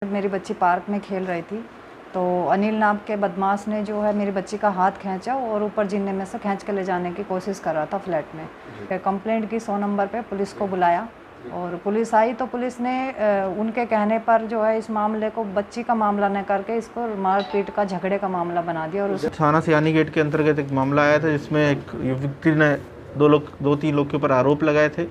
मेरी बच्ची पार्क में खेल रही थी तो अनिल नाम के बदमाश ने जो है मेरी बच्ची का हाथ खींचा और ऊपर जीने में से खींच के ले जाने की कोशिश कर रहा था फ्लैट में। कंप्लेंट की 100 नंबर पे पुलिस को बुलाया और पुलिस आई तो पुलिस ने उनके कहने पर जो है इस मामले को बच्ची का मामला न करके इसको मारपीट का झगड़े का मामला बना दिया। और थाना सियानी गेट के अंतर्गत एक मामला आया था जिसमें एक व्यक्ति ने दो तीन लोग के ऊपर आरोप लगाए थे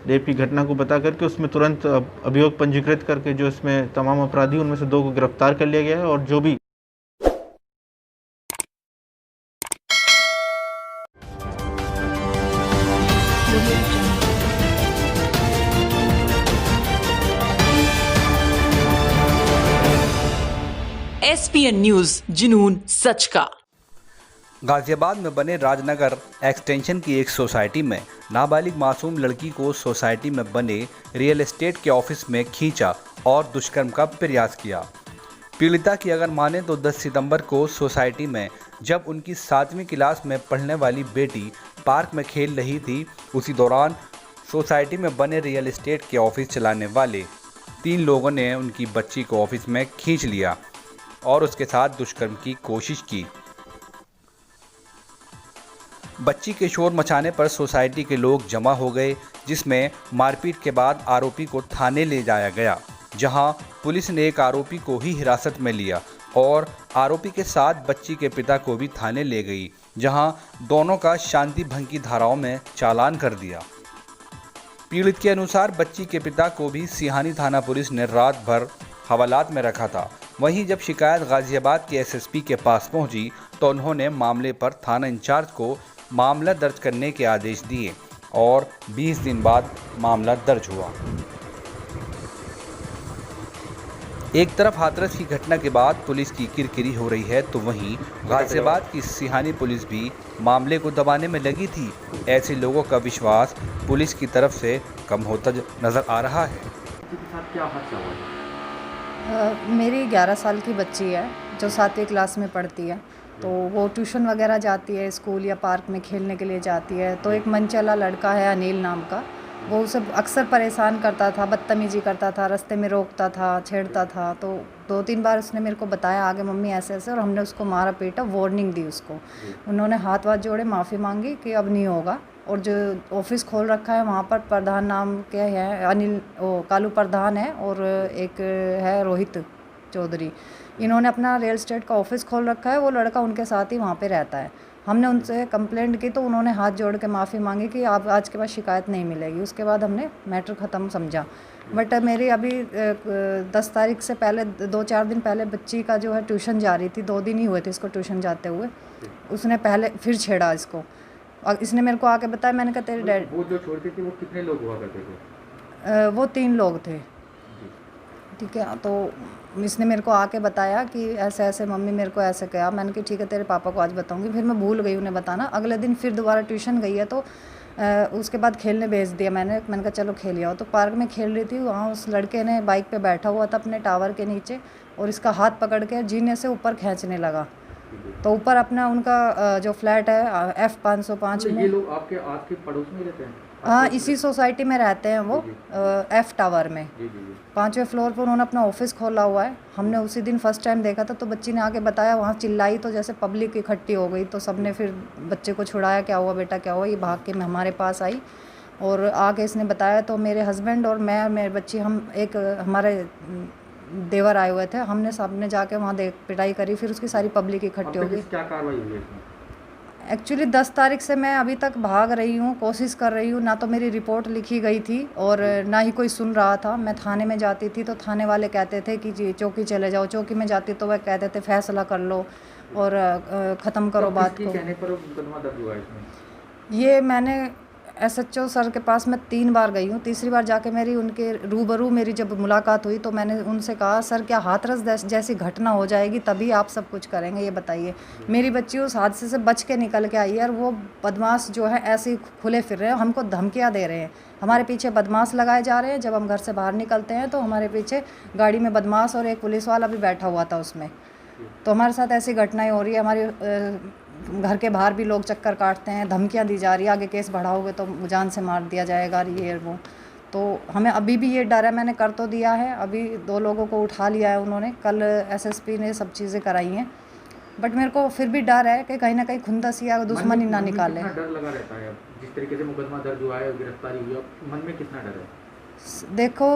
रेप की घटना को बता करके। उसमें तुरंत अभियोग पंजीकृत करके जो इसमें तमाम अपराधी उनमें से 2 को गिरफ्तार कर लिया गया है। और जो भी SPN न्यूज, जुनून सच का। गाजियाबाद में बने राजनगर एक्सटेंशन की एक सोसाइटी में नाबालिग मासूम लड़की को सोसाइटी में बने रियल एस्टेट के ऑफिस में खींचा और दुष्कर्म का प्रयास किया। पीड़िता की अगर माने तो 10 सितंबर को सोसाइटी में जब उनकी 7वीं क्लास में पढ़ने वाली बेटी पार्क में खेल रही थी, उसी दौरान सोसाइटी में बने रियल एस्टेट के ऑफिस चलाने वाले 3 लोगों ने उनकी बच्ची को ऑफिस में खींच लिया और उसके साथ दुष्कर्म की कोशिश की। बच्ची के शोर मचाने पर सोसाइटी के लोग जमा हो गए, जिसमें मारपीट के बाद आरोपी को थाने ले जाया गया, जहां पुलिस ने एक आरोपी को ही हिरासत में लिया और आरोपी के साथ बच्ची के पिता को भी थाने ले गई, जहां दोनों का शांति भंग की धाराओं में चालान कर दिया। पीड़ित के अनुसार बच्ची के पिता को भी सिहानी थाना पुलिस ने रात भर हवालात में रखा था। वहीं जब शिकायत गाजियाबाद के एसएसपी के पास पहुंची तो उन्होंने मामले पर थाना इंचार्ज को मामला दर्ज करने के आदेश दिए और 20 दिन बाद मामला दर्ज हुआ। एक तरफ हाथरस की घटना के बाद पुलिस की किरकिरी हो रही है, तो वहीं गाजियाबाद की सिहानी पुलिस भी मामले को दबाने में लगी थी। ऐसे लोगों का विश्वास पुलिस की तरफ से कम होता नजर आ रहा है। क्या हादसा हुआ? मेरी 11 साल की बच्ची है जो 7वीं क्लास में पढ़ती है, तो वो ट्यूशन वगैरह जाती है, स्कूल या पार्क में खेलने के लिए जाती है। तो एक मनचला लड़का है अनिल नाम का, वो उसे अक्सर परेशान करता था, बदतमीजी करता था, रास्ते में रोकता था, छेड़ता था। तो 2-3 बार उसने मेरे को बताया आगे मम्मी ऐसे ऐसे, और हमने उसको मारा पीटा, वार्निंग दी उसको। उन्होंने हाथ वाथ जोड़े, माफ़ी मांगी कि अब नहीं होगा। और जो ऑफिस खोल रखा है वहाँ पर प्रधान नाम के हैं अनिल, कालू प्रधान है, और एक है रोहित चौधरी। इन्होंने अपना रियल एस्टेट का ऑफिस खोल रखा है, वो लड़का उनके साथ ही वहाँ पे रहता है। हमने उनसे कंप्लेंट की तो उन्होंने हाथ जोड़ के माफ़ी मांगी कि आप आज के बाद शिकायत नहीं मिलेगी। उसके बाद हमने मैटर ख़त्म समझा। बट मेरी अभी 10 तारीख से पहले 2-4 दिन पहले बच्ची का जो है ट्यूशन जा रही थी, 2 दिन ही हुए थे इसको ट्यूशन जाते हुए। उसने पहले फिर छेड़ा इसको और इसने मेरे को आके बताया। मैंने कहा तेरे डैड, वो जो छोड़ती थी वो कितने लोग हुआ करते थे? वो 3 लोग थे, ठीक है। तो इसने मेरे को आके बताया कि ऐसे ऐसे मम्मी मेरे को ऐसे कहा। मैंने कहा ठीक है तेरे पापा को आज बताऊंगी। फिर मैं भूल गई उन्हें बताना। अगले दिन फिर दोबारा ट्यूशन गई है, तो उसके बाद खेलने भेज दिया मैंने कहा चलो खेल आओ। तो पार्क में खेल रही थी, वहाँ उस लड़के ने बाइक पे बैठा हुआ था अपने टावर के नीचे और इसका हाथ पकड़ के जीने से ऊपर खींचने लगा। तो ऊपर अपना उनका जो फ्लैट है F505 तो में। ये लोग आपके आस के पड़ोस में रहते हैं? हाँ, इसी सोसाइटी में रहते हैं वो, F टावर में। जी जी जी। 5वें फ्लोर पर उन्होंने अपना ऑफिस खोला हुआ है। हमने उसी दिन फर्स्ट टाइम देखा था, तो बच्ची ने आके बताया, वहाँ चिल्लाई तो जैसे पब्लिक इकट्ठी हो गई। तो सबने फिर बच्चे को छुड़ाया, क्या हुआ बेटा क्या हुआ। ये भाग के हमारे पास आई और आके इसने बताया। तो मेरे हस्बैंड और मैं, मेरी बच्ची, हम एक हमारे देवर आए हुए थे, हमने सबने जाके वहाँ पिटाई करी। फिर उसकी सारी पब्लिक इकट्ठी हो गई। क्या कार्रवाई हुई है इसमें? एक्चुअली 10 तारीख से मैं अभी तक भाग रही हूँ, कोशिश कर रही हूँ। ना तो मेरी रिपोर्ट लिखी गई थी और ना ही कोई सुन रहा था। मैं थाने में जाती थी तो थाने वाले कहते थे कि जी चौकी चले जाओ। चौकी में जाती तो वह कहते थे फैसला कर लो और ख़त्म करो बात को। कहने पर मुकदमा दर्ज हुआ इसमें? ये मैंने SHO सर के पास मैं 3 बार गई हूँ। तीसरी बार जाके मेरी उनके रूबरू मेरी जब मुलाकात हुई तो मैंने उनसे कहा सर क्या हाथरस जैसी घटना हो जाएगी तभी आप सब कुछ करेंगे, ये बताइए। मेरी बच्ची उस हादसे से बच के निकल के आई है और वो बदमाश जो है ऐसे ही खुले फिर रहे हैं, हमको धमकियाँ दे रहे हैं। हमारे पीछे बदमाश लगाए जा रहे हैं। जब हम घर से बाहर निकलते हैं तो हमारे पीछे गाड़ी में बदमाश और एक पुलिस वाला भी बैठा हुआ था उसमें। तो हमारे साथ ऐसी घटनाएं हो रही है। हमारे घर के बाहर भी लोग चक्कर काटते हैं, धमकियां दी जा रही है, आगे केस बढ़ाओगे तो जान से मार दिया जाएगा, ये वो। तो हमें अभी भी ये डर है। मैंने कर तो दिया है, अभी 2 लोगों को उठा लिया है उन्होंने, कल एसएसपी ने सब चीज़ें कराई हैं, बट मेरे को फिर भी डर है कि कहीं ना कहीं खुंदस या दुश्मनी ना निकाले। कितना डर लगा रहता है जिस तरीके से मुकदमा दर्ज हुआ है, गिरफ्तारी हुई है, मन में कितना डर है? देखो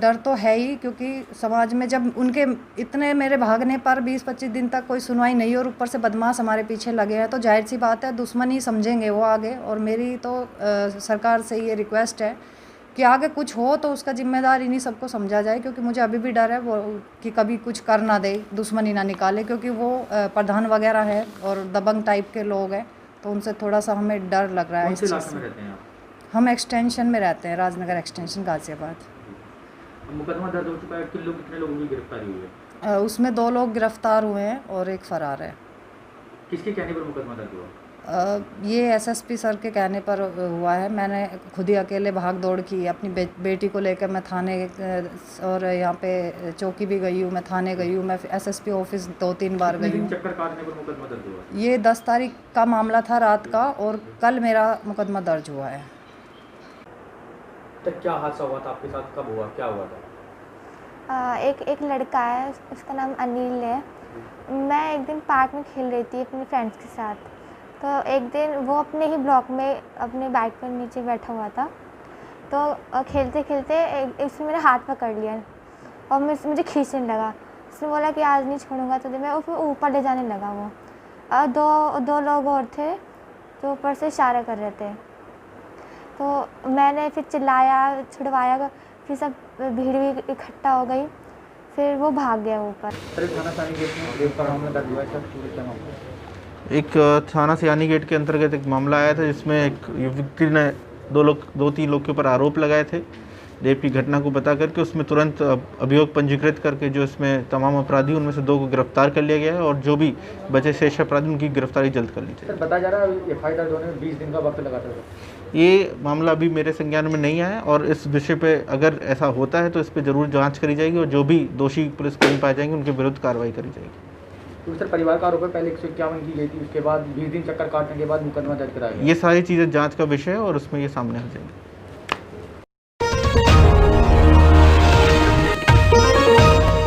डर तो है ही, क्योंकि समाज में जब उनके इतने मेरे भागने पर 20-25 दिन तक कोई सुनवाई नहीं और ऊपर से बदमाश हमारे पीछे लगे हैं, तो जाहिर सी बात है दुश्मनी समझेंगे वो आगे। और मेरी तो सरकार से ये रिक्वेस्ट है कि आगे कुछ हो तो उसका जिम्मेदार इन्हीं सबको समझा जाए, क्योंकि मुझे अभी भी डर है वो कि कभी कुछ कर ना दे, दुश्मनी ना निकाले, क्योंकि वो प्रधान वगैरह है और दबंग टाइप के लोग हैं, तो उनसे थोड़ा सा हमें डर लग रहा है कौन इस से चीज़ इलाके में से। रहते हैं आप? हम एक्सटेंशन में रहते हैं, राजनगर एक्सटेंशन गाज़ियाबाद। अब मुकदमा दर्ज हो चुका है, कितने लोगों की गिरफ्तारी हुई है? उसमें 2 लोग गिरफ्तार हुए हैं और एक फ़रार है। किसके कहने पर मुकदमा दर्ज हुआ? ये एसएसपी सर के कहने पर हुआ है। मैंने खुद ही अकेले भाग दौड़ की, अपनी बेटी को लेकर मैं थाने और यहाँ पे चौकी भी गई हूँ, मैं थाने गई हूँ, मैं एसएसपी ऑफिस 2-3 बार गई हूँ। चक्कर काटने पर मुकदमा दर्ज हुआ? ये 10 तारीख का मामला था रात का, और कल मेरा मुकदमा दर्ज हुआ है। तो क्या हादसा हुआ था आपके साथ, कब हुआ, क्या हुआ था? एक लड़का है, उसका नाम अनिल है। मैं एक दिन पार्क में खेल रही थी अपने फ्रेंड्स के साथ, तो एक दिन वो अपने ही ब्लॉक में अपने बाइक पर नीचे बैठा हुआ था, तो खेलते खेलते इसने मेरा हाथ पकड़ लिया और मुझे खींचने लगा। उसने बोला कि आज नहीं छोड़ूंगा, तो मैं उसको ऊपर ले जाने लगा। वो दो लोग और थे जो ऊपर से इशारा कर रहे थे, तो मैंने फिर चिल्लाया, छुड़वाया, फिर सब भीड़ भी इकट्ठा हो गई, फिर वो भाग गया ऊपर। थाना सानी गेट में रेप का मामला दर्ज हुआ है, सर पूरे क्या मामला? एक थाना सियानी गेट के अंतर्गत एक मामला आया था जिसमें एक व्यक्ति ने 2-3 लोग के ऊपर आरोप लगाए थे रेप की घटना को बता करके। उसमें तुरंत अभियोग पंजीकृत करके जो इसमें तमाम अपराधी उनमें से 2 को गिरफ्तार कर लिया गया है, और जो भी बचे शेष अपराधी उनकी गिरफ्तारी जल्द कर ली जाएगी। सर बताया जा रहा है एफआईआर दर्ज होने में 20 दिन का वक्त लगा था। ये मामला अभी मेरे संज्ञान में नहीं आया, और इस विषय पे अगर ऐसा होता है तो इस पर ज़रूर जांच करी जाएगी, और जो भी दोषी पुलिसकर्मी पाए जाएंगे उनके विरुद्ध कार्रवाई करी जाएगी। तो सर परिवार का आरोप है पहले 151 की गई थी, उसके बाद 20 दिन चक्कर काटने के बाद मुकदमा दर्ज कराया गया। ये सारी चीज़ें जांच का विषय है और उसमें ये सामने आ जाएंगे।